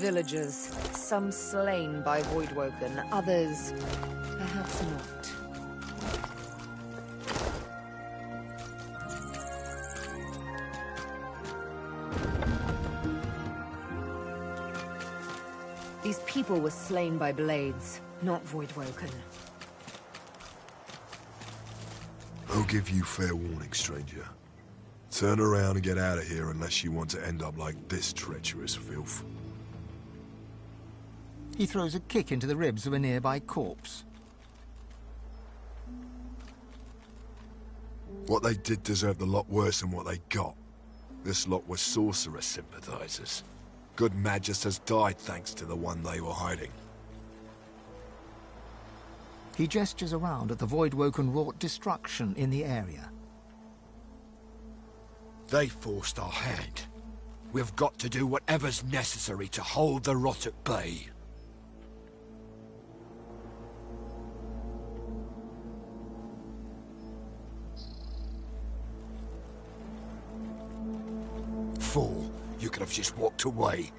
villagers, some slain by Voidwoken, others perhaps not. These people were slain by blades, not Voidwoken. I'll give you fair warning, stranger. Turn around and get out of here unless you want to end up like this treacherous filth. He throws a kick into the ribs of a nearby corpse. What they did deserved a lot worse than what they got. This lot were sorcerer sympathizers. Good Magisters died thanks to the one they were hiding. He gestures around at the Voidwoken wrought destruction in the area. They forced our hand. We've got to do whatever's necessary to hold the rot at bay. Fool, you could have just walked away.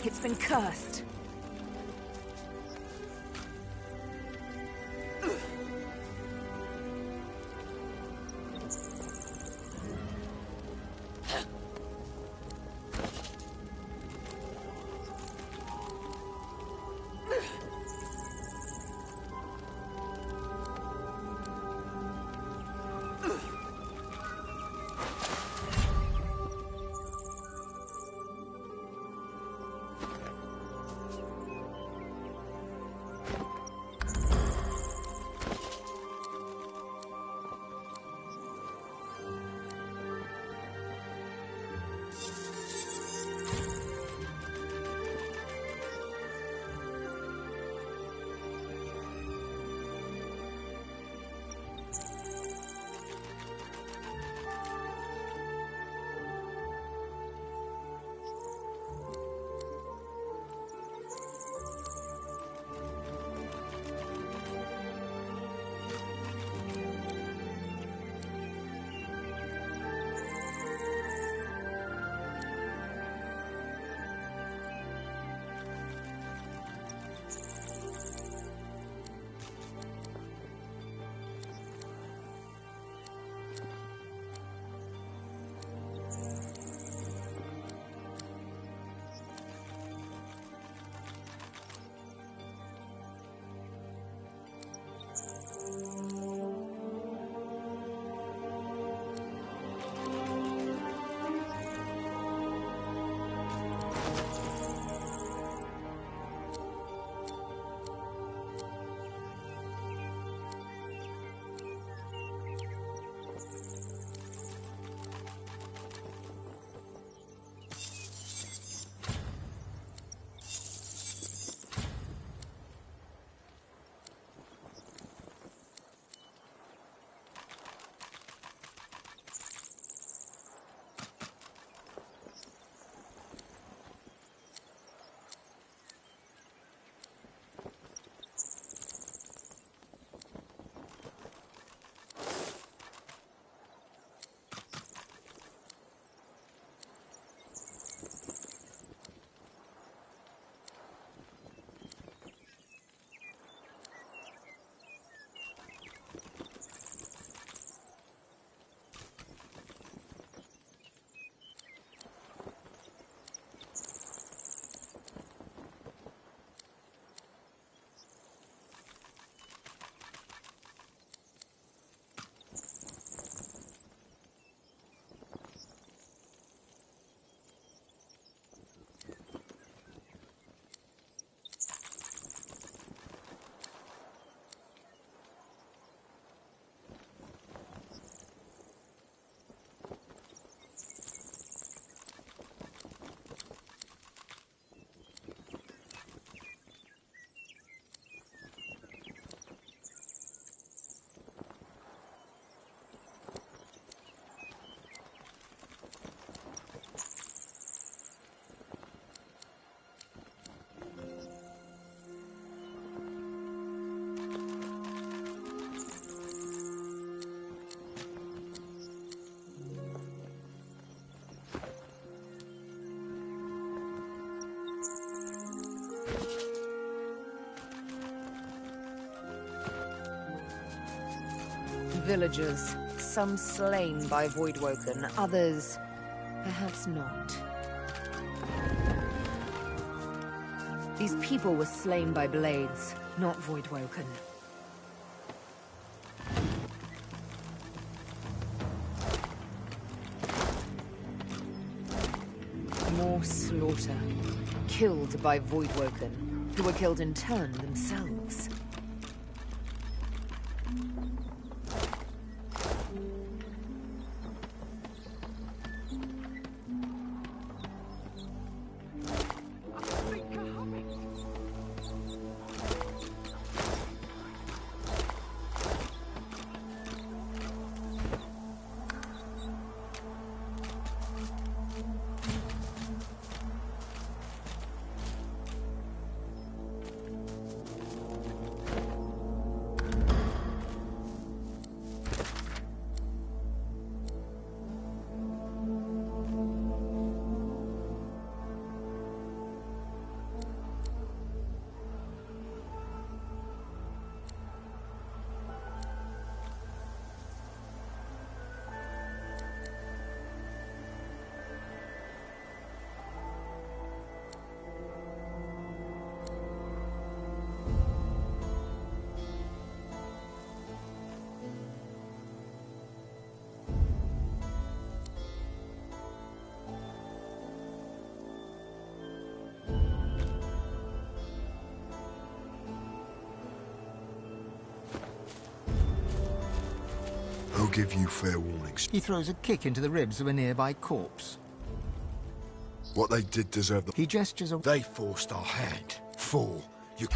It's been cursed. Villagers, some slain by Voidwoken, others perhaps not. These people were slain by blades, not Voidwoken. More slaughter, killed by Voidwoken, who were killed in turn themselves. I'll give you fair warnings. He throws a kick into the ribs of a nearby corpse. What they did deserve the... He gestures a... They forced our hand. Fool. You...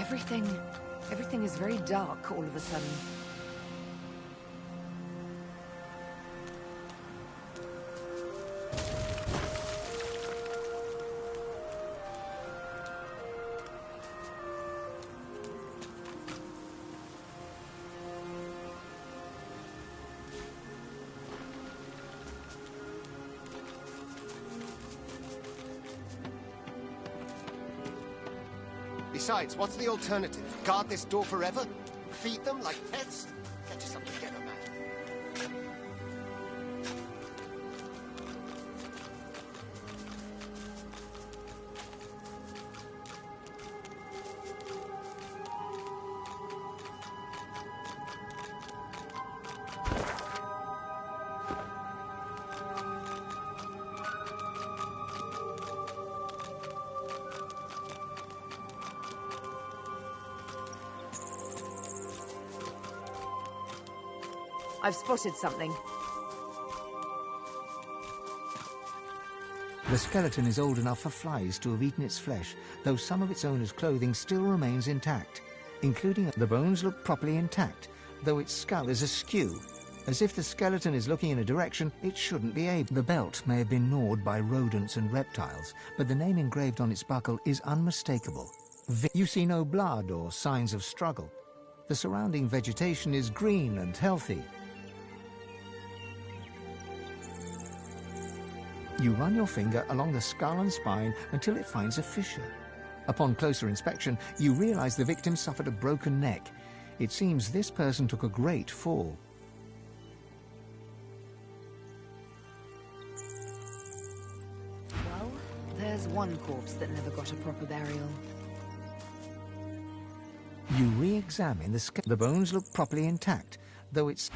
Everything is very dark all of a sudden. Besides, what's the alternative? Guard this door forever? Feed them like pets? Get yourself together, man. I've spotted something. The skeleton is old enough for flies to have eaten its flesh, though some of its owner's clothing still remains intact, including the bones look properly intact, though its skull is askew, as if the skeleton is looking in a direction it shouldn't be able. The belt may have been gnawed by rodents and reptiles, but the name engraved on its buckle is unmistakable. You see no blood or signs of struggle. The surrounding vegetation is green and healthy. You run your finger along the skull and spine until it finds a fissure. Upon closer inspection, you realize the victim suffered a broken neck. It seems this person took a great fall. Well, there's one corpse that never got a proper burial. You re-examine the skull. The bones look properly intact, though it's...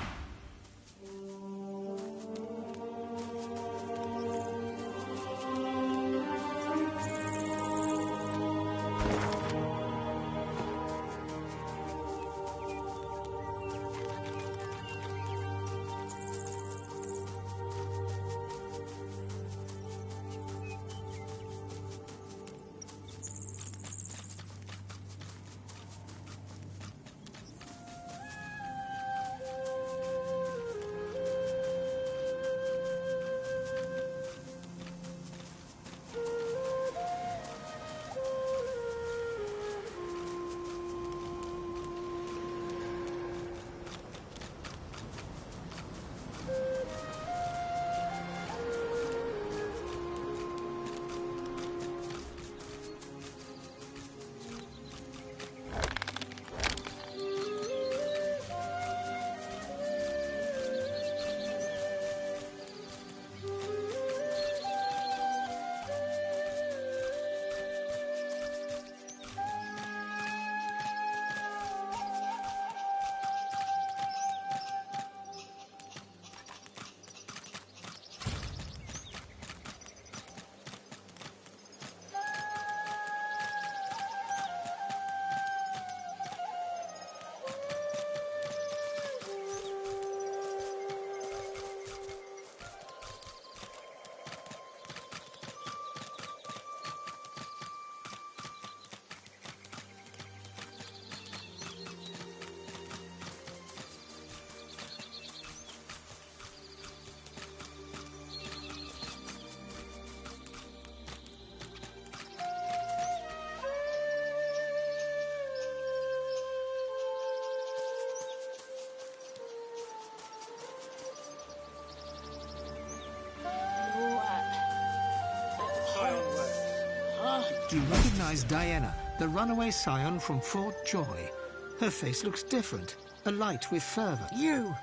You recognize Diana, the runaway scion from Fort Joy. Her face looks different, alight with fervor. You!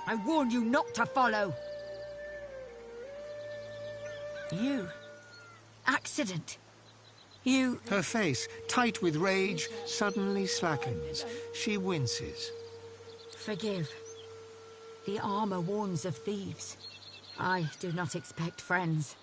I warned you not to follow! You? Accident? You... Her face, tight with rage, suddenly slackens. She winces. Forgive. The armor warns of thieves. I do not expect friends.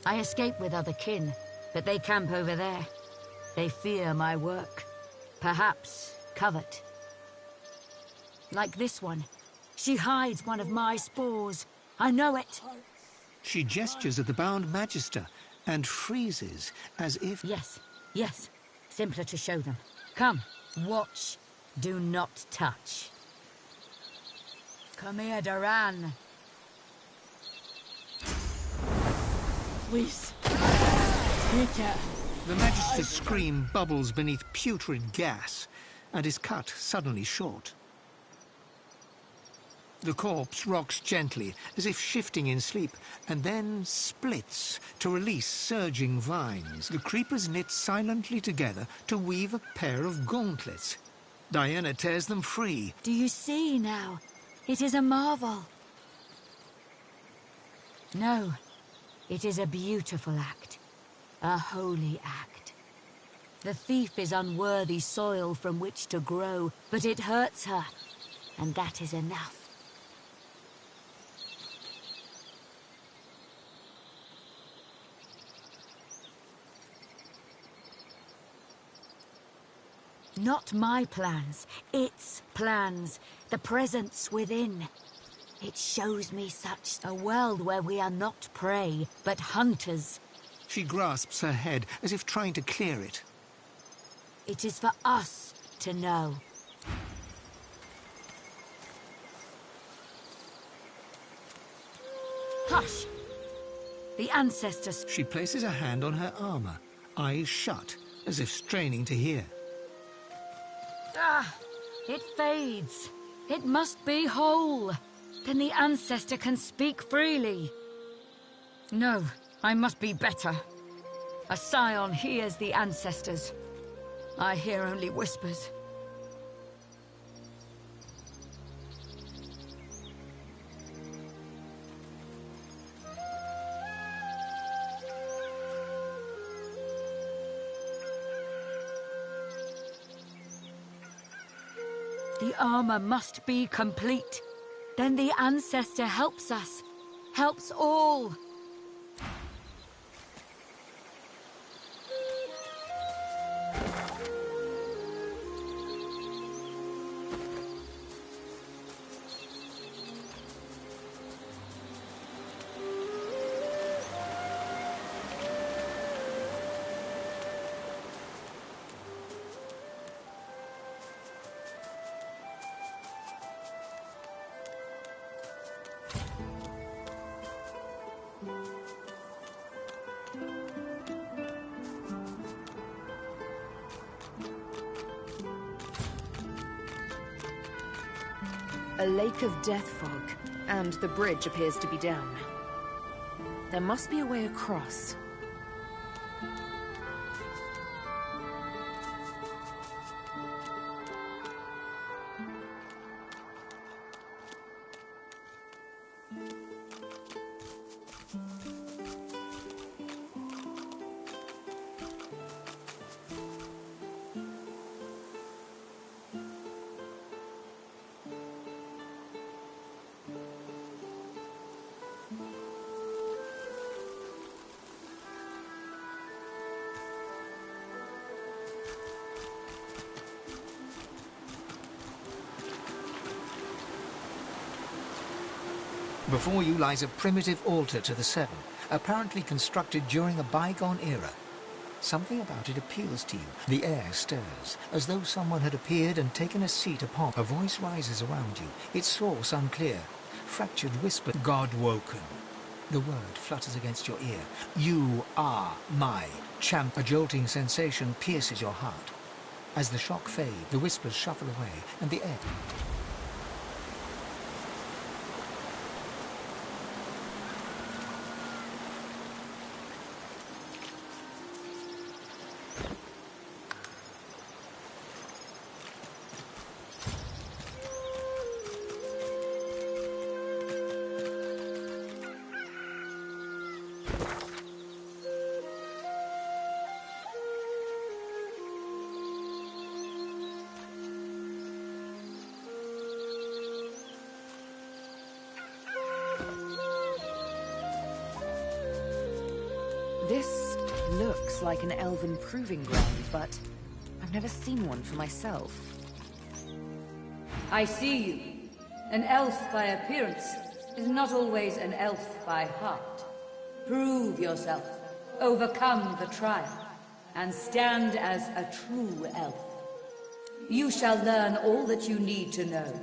I escape with other kin, but they camp over there. They fear my work. Perhaps covert. Like this one. She hides one of my spores. I know it. She gestures at the bound Magister and freezes as if... Yes, yes. Simpler to show them. Come, watch. Do not touch. Come here, Duran. Please. Take it. The Magister's scream bubbles beneath putrid gas and is cut suddenly short. The corpse rocks gently, as if shifting in sleep, and then splits to release surging vines. The creepers knit silently together to weave a pair of gauntlets. Diana tears them free. Do you see now? It is a marvel. No, it is a beautiful act. A holy act. The thief is unworthy soil from which to grow, but it hurts her, and that is enough. Not my plans, its plans, the presence within. It shows me such a world where we are not prey, but hunters. She grasps her head, as if trying to clear it. It is for us to know. Hush! The ancestors... She places a hand on her armor, eyes shut, as if straining to hear. Ah! It fades. It must be whole. Then the ancestor can speak freely. No, I must be better. A scion hears the ancestors. I hear only whispers. The armor must be complete. Then the ancestor helps us. Helps all. A lake of death fog, and the bridge appears to be down. There must be a way across. Before you lies a primitive altar to the Seven, apparently constructed during a bygone era. Something about it appeals to you. The air stirs, as though someone had appeared and taken a seat upon. A voice rises around you, its source unclear. Fractured whisper, God woken. The word flutters against your ear. You are my champ. A jolting sensation pierces your heart. As the shock fades, the whispers shuffle away, and the air... This looks like an elven proving ground, but I've never seen one for myself. I see you. An elf by appearance is not always an elf by heart. Prove yourself, overcome the trial, and stand as a true elf. You shall learn all that you need to know.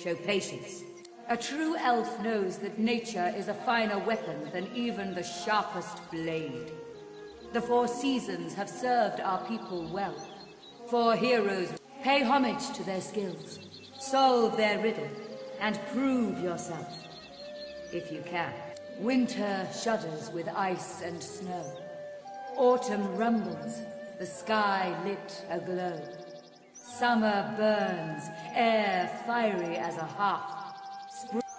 Show patience. A true elf knows that nature is a finer weapon than even the sharpest blade. The Four Seasons have served our people well. 4 heroes, pay homage to their skills. Solve their riddle, and prove yourself. If you can. Winter shudders with ice and snow. Autumn rumbles, the sky lit aglow. Summer burns, air fiery as a hearth.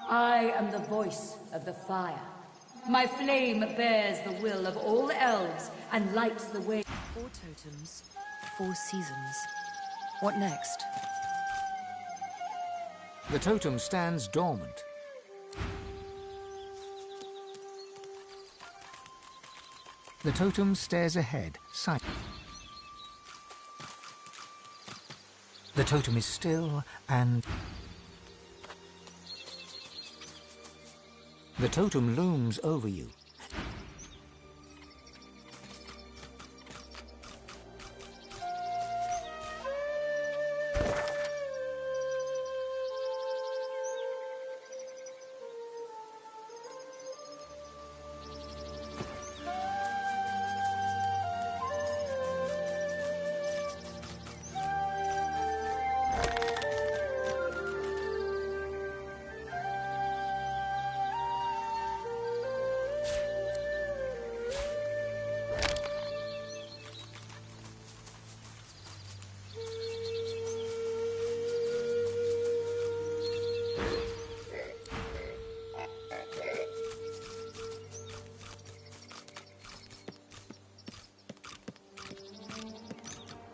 I am the voice of the fire. My flame bears the will of all elves and lights the way. 4 totems, 4 seasons. What next? The totem stands dormant. The totem stares ahead, silent. The totem is still and... The totem looms over you.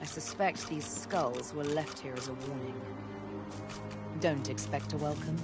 I suspect these skulls were left here as a warning. Don't expect a welcome.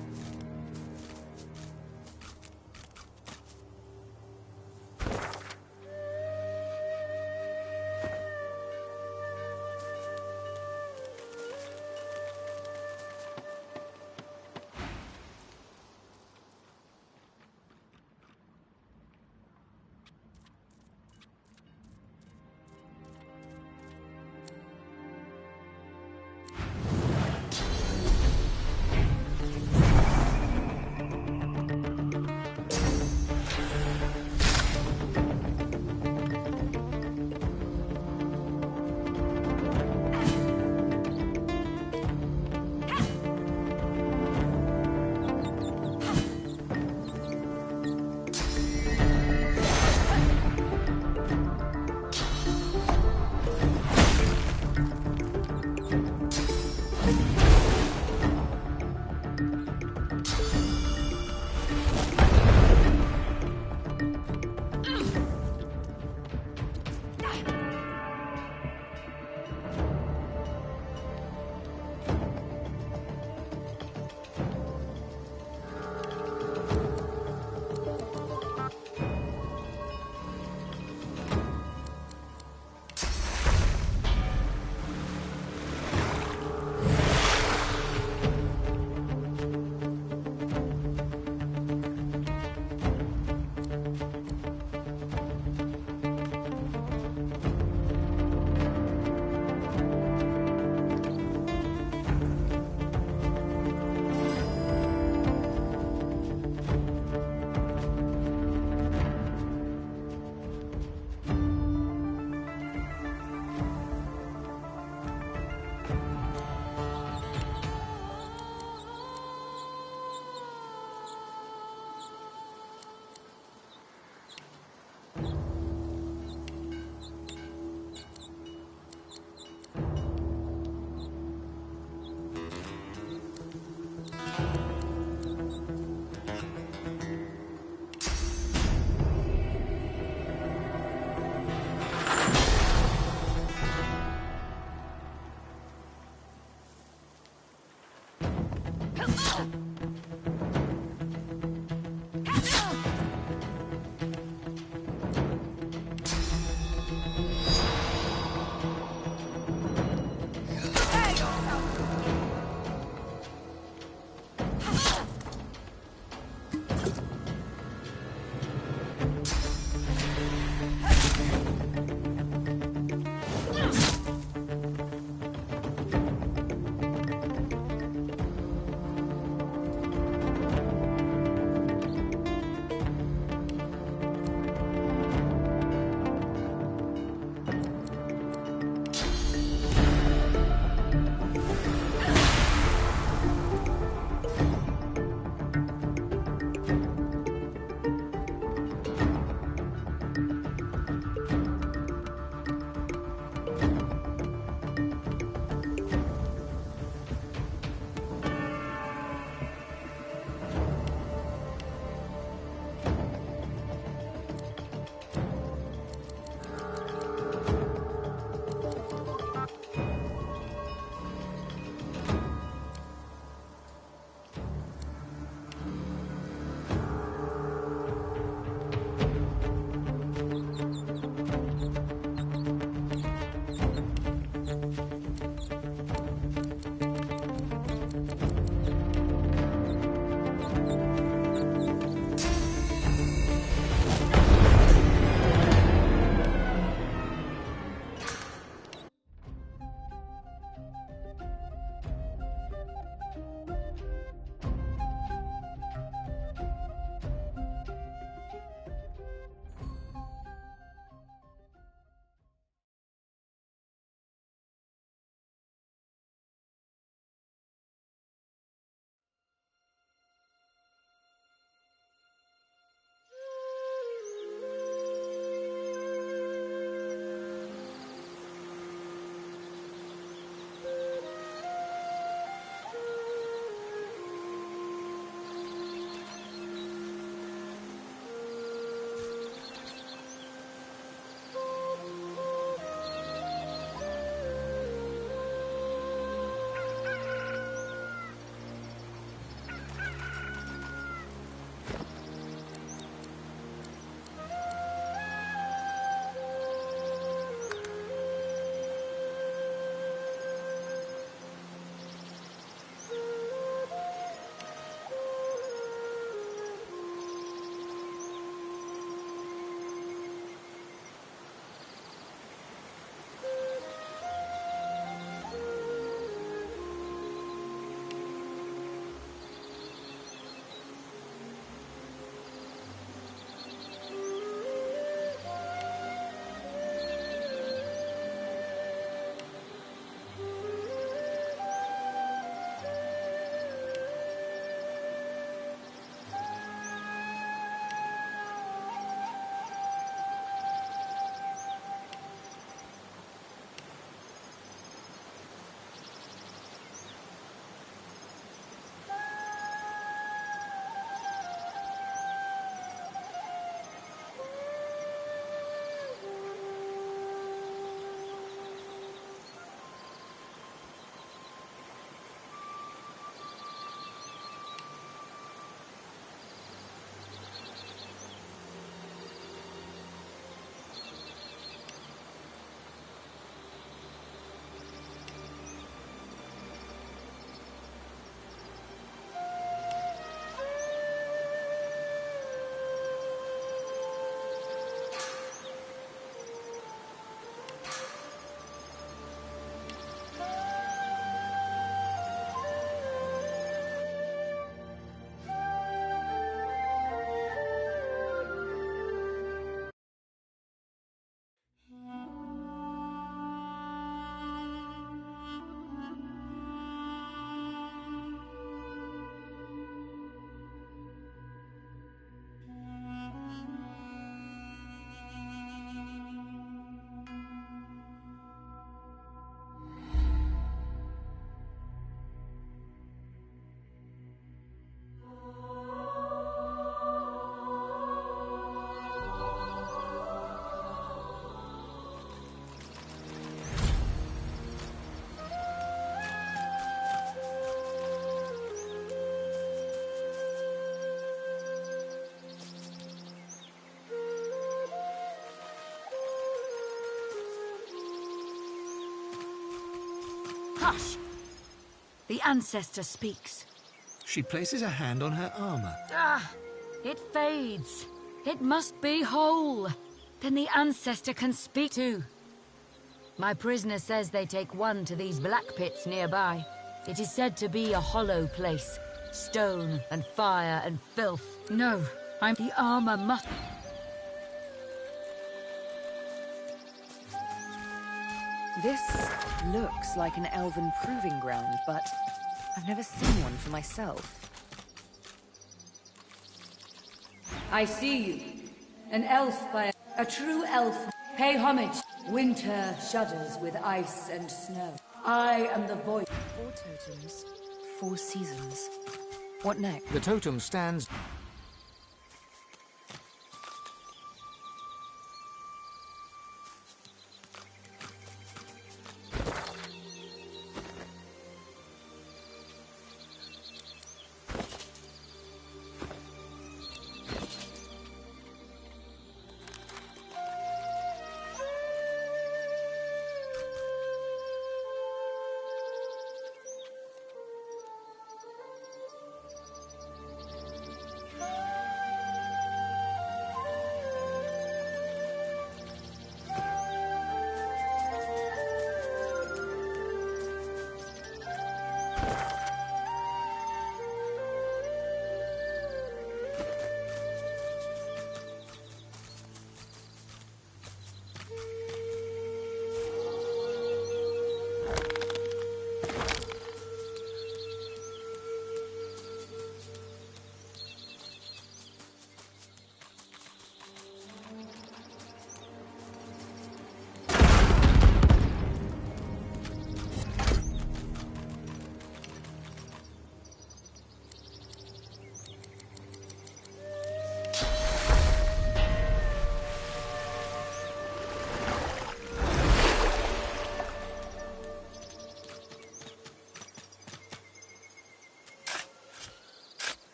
Hush! The ancestor speaks. She places a hand on her armor. Ah! It fades. It must be whole. Then the ancestor can speak too. My prisoner says they take one to these black pits nearby. It is said to be a hollow place. Stone and fire and filth. No, the armor must... This looks like an elven proving ground, but I've never seen one for myself. I see you. An elf by a true elf. Pay homage. Winter shudders with ice and snow. I am the voice. 4 totems, 4 seasons. What next? The totem stands...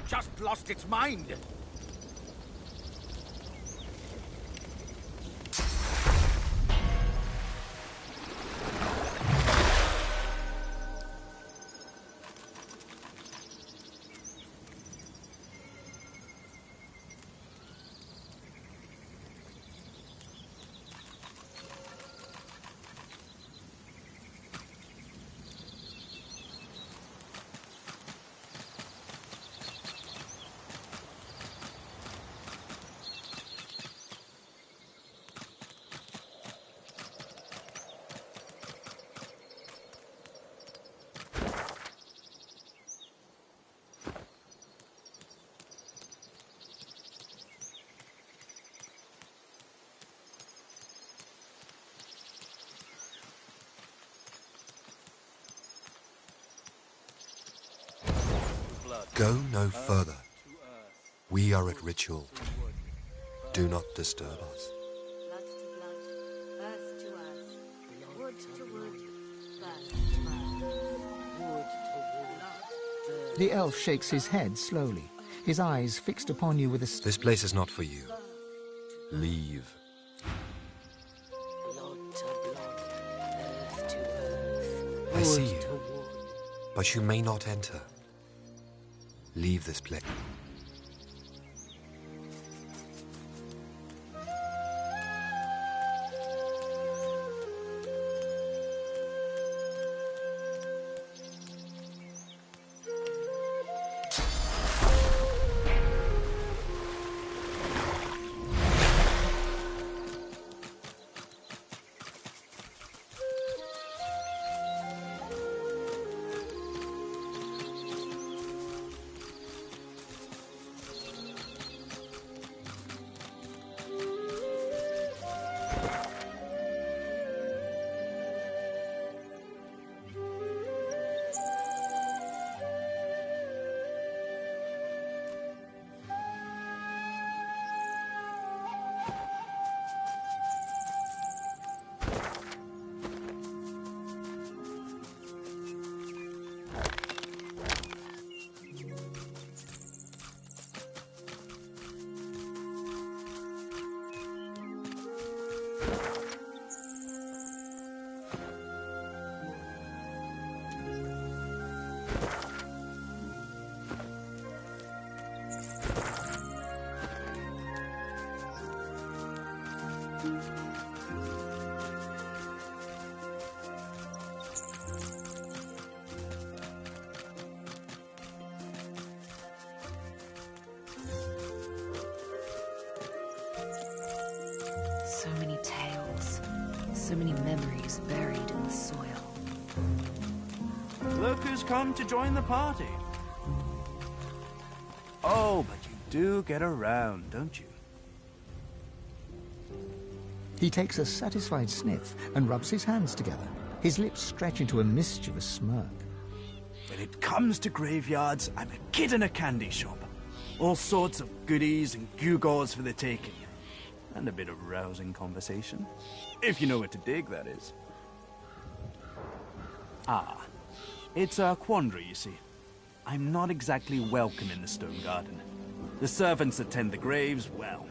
Just lost its mind. Go no further. We are at ritual. Do not disturb us. Blood to blood, earth to earth, wood to wood, birth to earth. Wood to wood. The elf shakes his head slowly, his eyes fixed upon you with a... This place is not for you. Leave. Blood to blood, earth to earth. I see wood you, to wood. but you may not enter. Leave this place. So many tales, so many memories buried in the soil. Look who's come to join the party. Oh, but you do get around, don't you? He takes a satisfied sniff and rubs his hands together. His lips stretch into a mischievous smirk. When it comes to graveyards, I'm a kid in a candy shop. All sorts of goodies and gewgaws for the taking. And a bit of rousing conversation. If you know what to dig, that is. Ah. It's a quandary, you see. I'm not exactly welcome in the Stone Garden. The servants that tend the graves, well,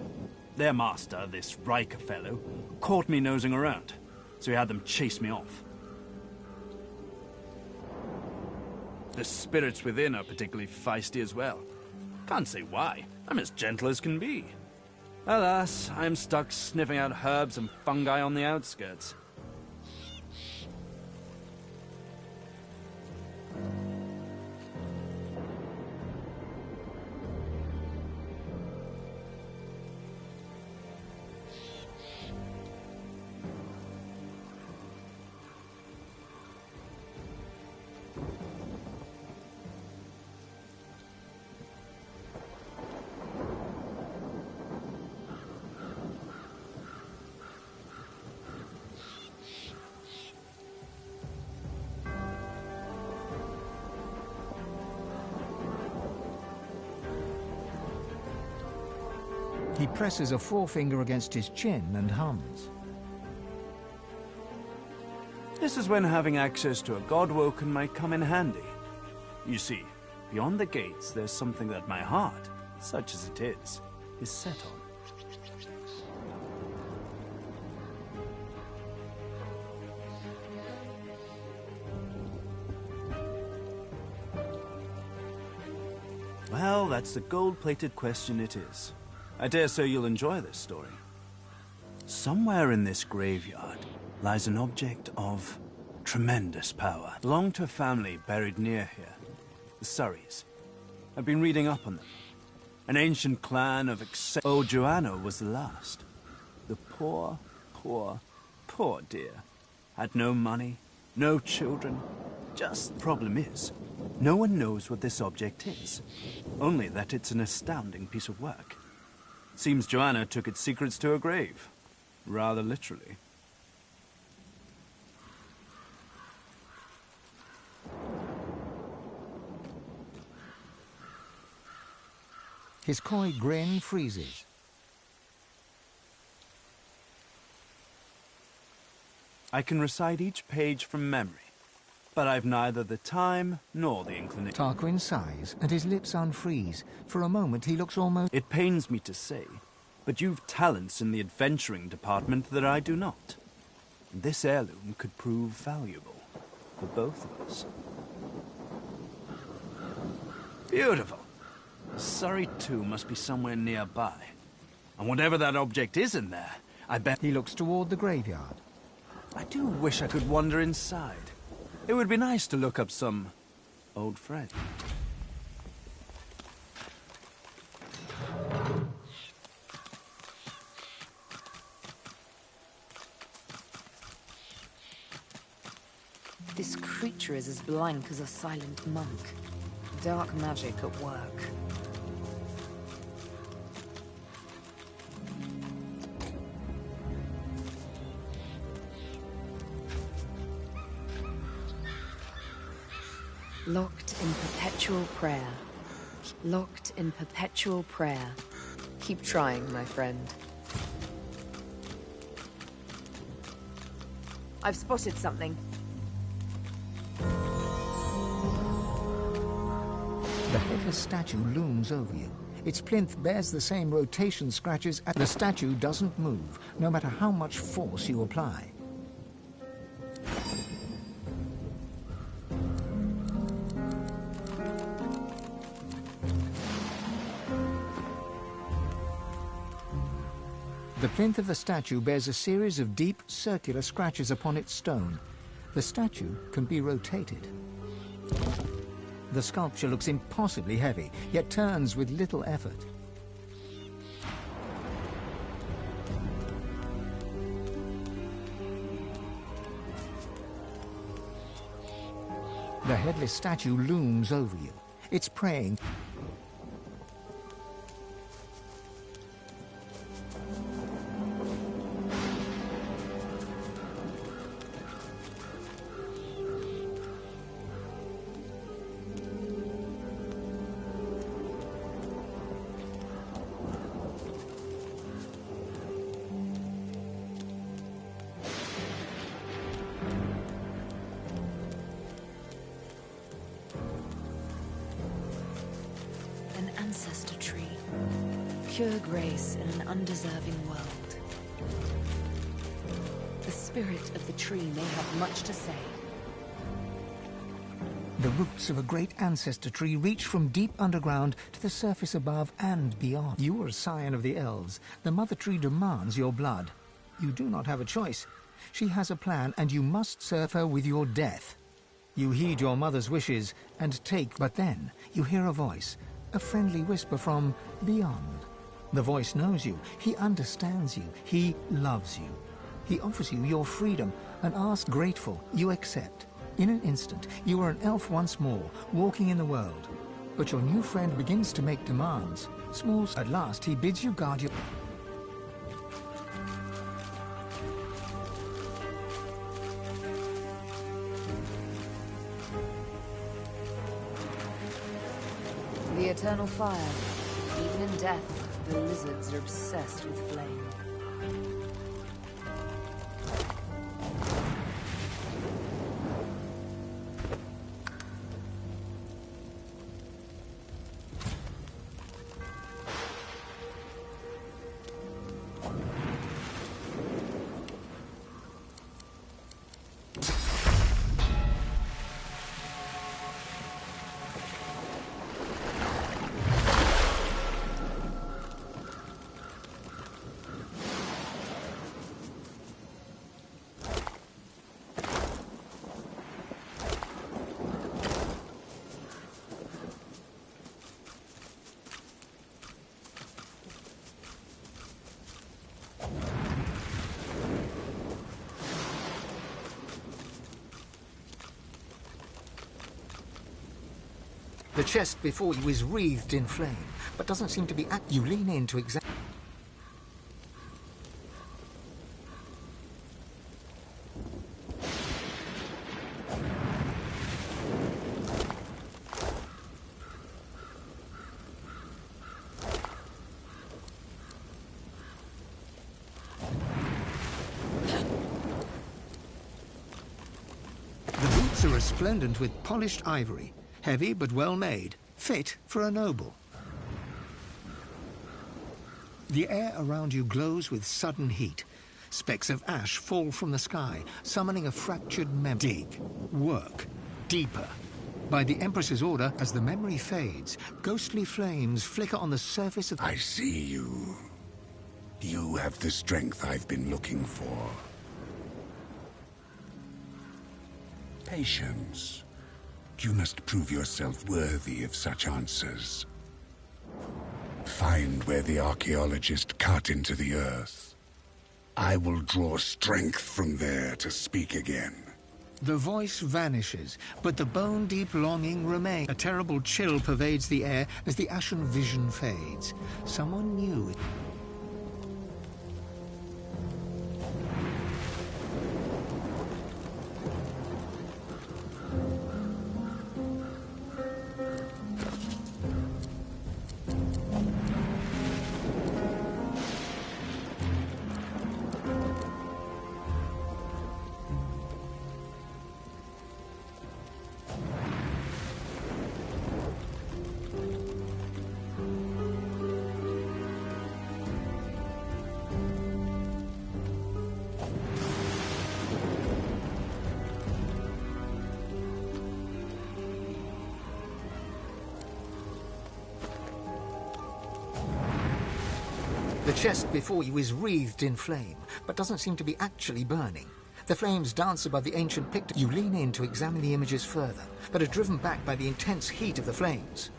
their master, this Riker fellow, caught me nosing around, so he had them chase me off. The spirits within are particularly feisty as well. Can't say why. I'm as gentle as can be. Alas, I'm stuck sniffing out herbs and fungi on the outskirts. He presses a forefinger against his chin and hums. This is when having access to a God-Woken might come in handy. You see, beyond the gates, there's something that my heart, such as it is set on. Well, that's the gold-plated question it is. I dare say you'll enjoy this story. Somewhere in this graveyard lies an object of tremendous power. Belonged to a family buried near here, the Surreys. I've been reading up on them. An ancient clan of Oh, Joanna was the last. The poor dear. Had no money, no children. Just the problem is, no one knows what this object is. Only that it's an astounding piece of work. Seems Joanna took its secrets to her grave. Rather literally. His coy grin freezes. I can recite each page from memory, but I've neither the time nor the inclination. Tarquin sighs, and his lips unfreeze. For a moment, he looks almost... It pains me to say, but you've talents in the adventuring department that I do not. This heirloom could prove valuable for both of us. Beautiful. The Surrey tomb must be somewhere nearby. And whatever that object is in there, I bet... He looks toward the graveyard. I do wish I could wander inside. It would be nice to look up some old friends. This creature is as blank as a silent monk. Dark magic at work. Locked in perpetual prayer. Locked in perpetual prayer. Keep trying, my friend. I've spotted something. The headless statue looms over you. Its plinth bears the same rotation scratches, and the statue doesn't move, no matter how much force you apply. The The plinth of the statue bears a series of deep, circular scratches upon its stone. The statue can be rotated. The sculpture looks impossibly heavy, yet turns with little effort. The headless statue looms over you. It's praying. An ancestor tree. Pure grace in an undeserving world. The spirit of the tree may have much to say. The roots of a great ancestor tree reach from deep underground to the surface above and beyond. You are a scion of the elves. The mother tree demands your blood. You do not have a choice. She has a plan, and you must serve her with your death. You heed your mother's wishes and take, but then you hear a voice, a friendly whisper from beyond. The voice knows you. He understands you. He loves you. He offers you your freedom and asks, grateful, you accept. In an instant, you are an elf once more, walking in the world. But your new friend begins to make demands. Small, at last, he bids you guard your... The eternal fire. Even in death, the lizards are obsessed with flame. The chest before you is wreathed in flame, but doesn't seem to be You lean in to examine. The boots are resplendent with polished ivory. Heavy but well made, fit for a noble. The air around you glows with sudden heat. Specks of ash fall from the sky, summoning a fractured memory. Dig, work, deeper. By the Empress's order, as the memory fades, ghostly flames flicker on the surface of... I see you. You have the strength I've been looking for. Patience. You must prove yourself worthy of such answers. Find where the archaeologist cut into the earth. I will draw strength from there to speak again. The voice vanishes, but the bone-deep longing remains. A terrible chill pervades the air as the ashen vision fades. Someone knew it. The chest before you is wreathed in flame, but doesn't seem to be actually burning. The flames dance above the ancient picture. You lean in to examine the images further, but are driven back by the intense heat of the flames.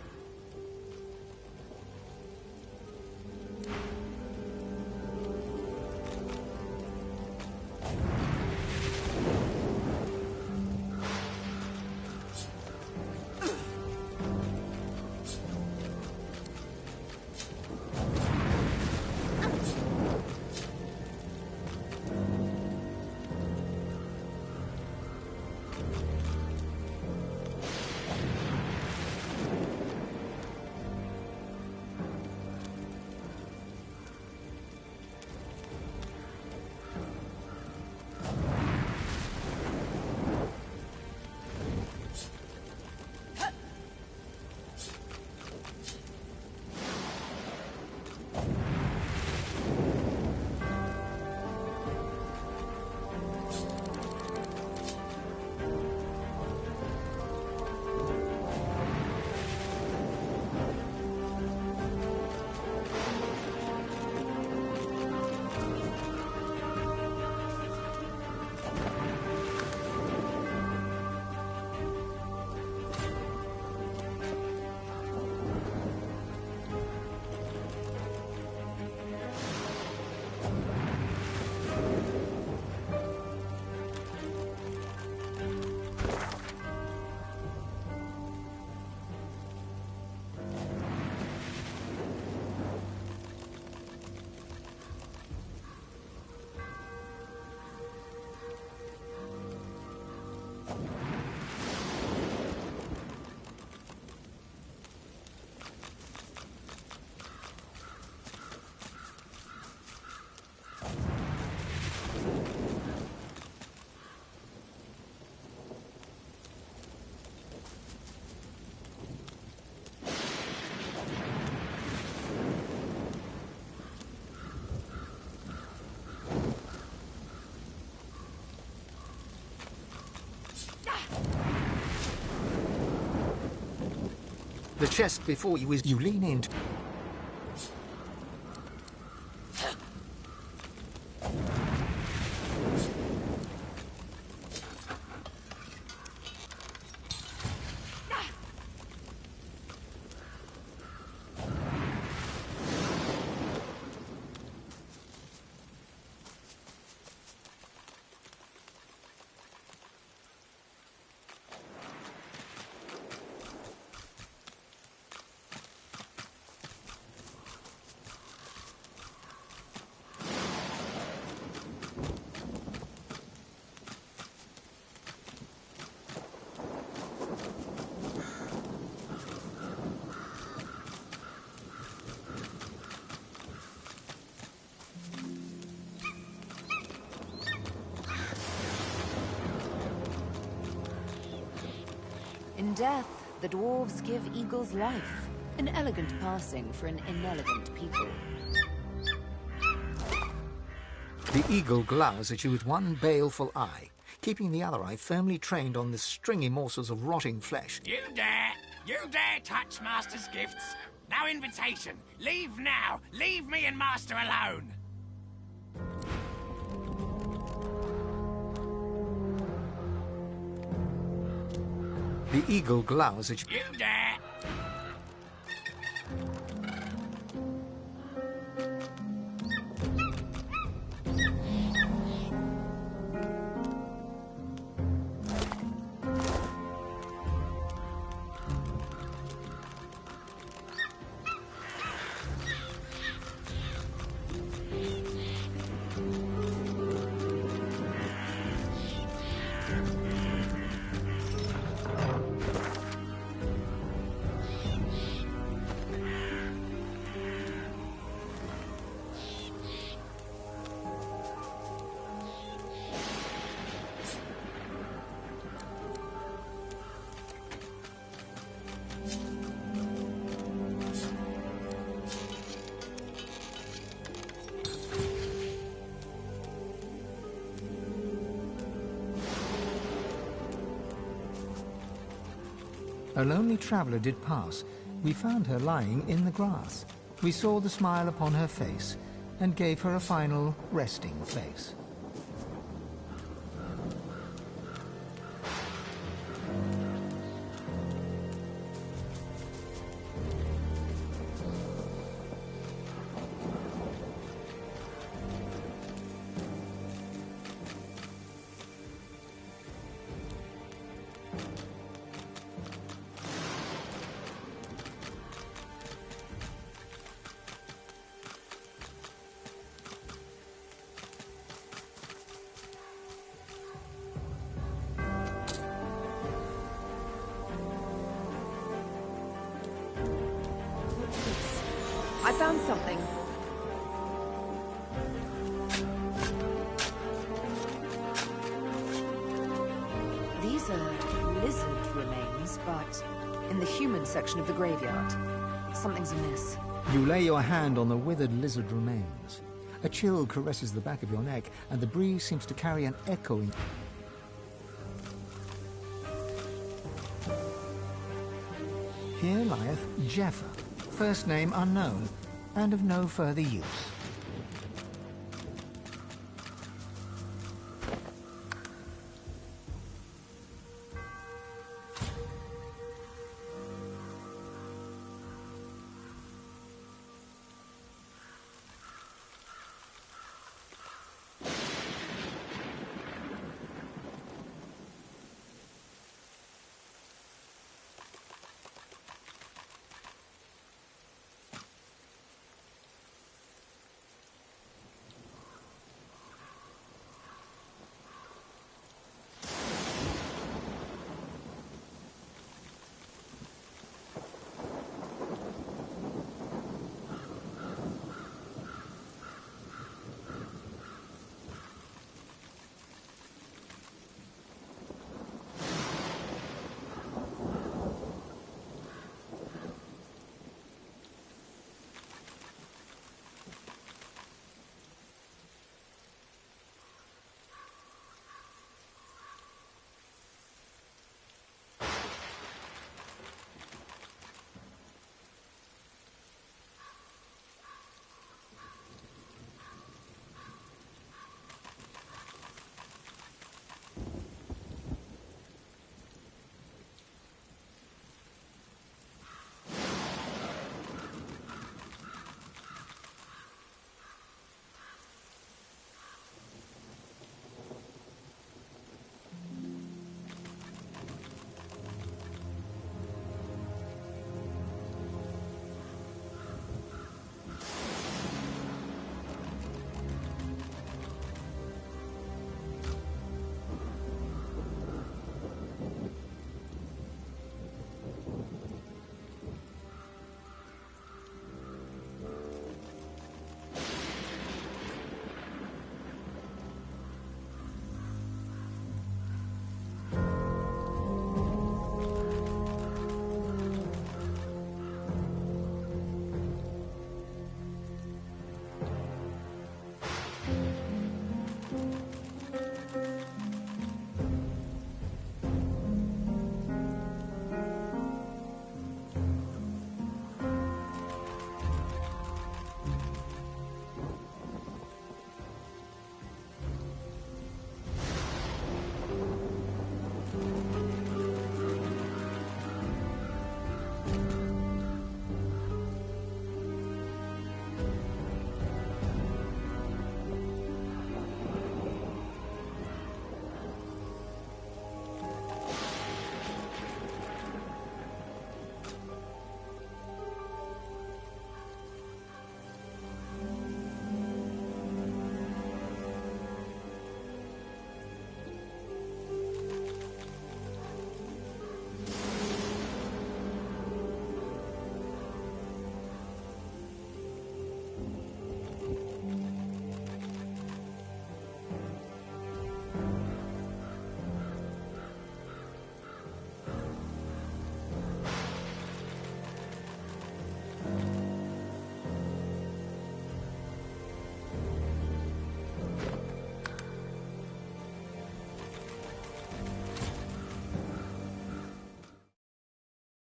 The chest before you is... You lean in. In death, the dwarves give eagles life. An elegant passing for an inelegant people. The eagle glowers at you with one baleful eye, keeping the other eye firmly trained on the stringy morsels of rotting flesh. You dare touch Master's gifts. No invitation. Leave now. Leave me and Master alone. The eagle glowers at you. You dare. A lonely traveller did pass. We found her lying in the grass. We saw the smile upon her face, and gave her a final resting place. I found something. These are lizard remains, but in the human section of the graveyard. Something's amiss. You lay your hand on the withered lizard remains. A chill caresses the back of your neck, and the breeze seems to carry an echoing... Here lieth Jeffer, first name unknown, and of no further use.